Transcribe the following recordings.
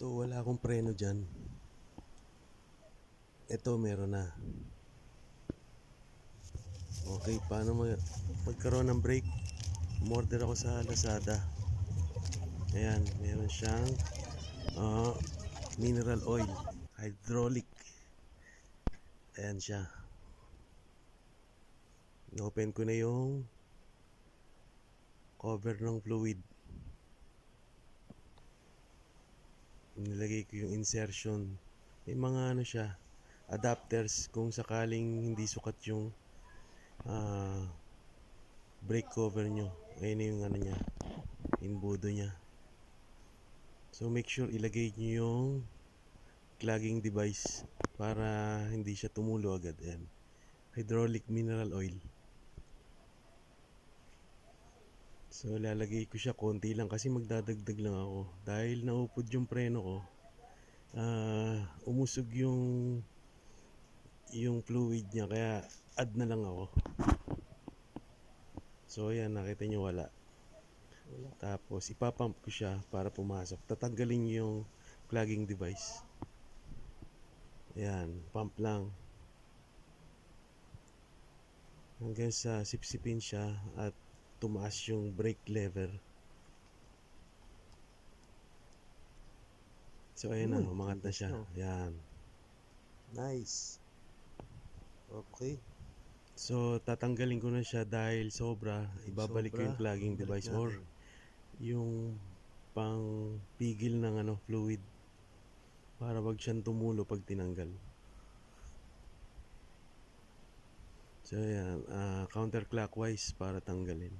Ito, wala akong preno dyan. Ito, meron na. Okay, paano magkaroon ng brake? Umorder ako sa Lazada. Ayan, meron siyang ah, mineral oil, hydraulic. Ayan siya. Open ko na yung cover ng fluid. Nilagay ko yung insertion. May mga ano siya, adapters kung sakaling hindi sukat yung brake cover nyo. Ayun yung ano niya, imbudo niya. So make sure ilagay nyo yung clogging device para hindi siya tumulo agad. Ayan. Hydraulic mineral oil. So lalagay ko siya konti lang kasi magdadagdag lang ako. Dahil naupod yung preno ko, umusog yung fluid niya, kaya add na lang ako. So ayan, nakita nyo wala. Tapos ipapump ko siya para pumasok. Tatanggalin yung clogging device. Ayan, pump lang hanggang sa sipsipin siya at tumaas yung brake lever. So ayan na, umangat na siya. Ayan. Nice. Okay. So tatanggalin ko na siya dahil sobra. Ibabalik ko yung clogging device or yung pang pigil ng fluid para wag siyang tumulo pag tinanggal. So ayan, counterclockwise para tanggalin.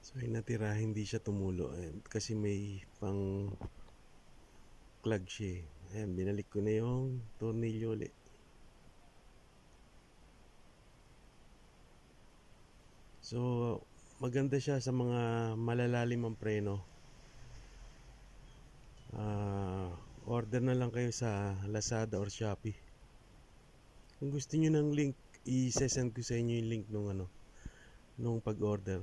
So yung natira, hindi siya tumulo. Ayan, kasi may pang clog siya. Ayan, binalik ko na yung tornilyo ulit. So maganda siya sa mga malalalim ang preno. Order na lang kayo sa Lazada or Shopee. Kung gusto niyo ng link, i-send ko sa inyo yung link nung pag-order.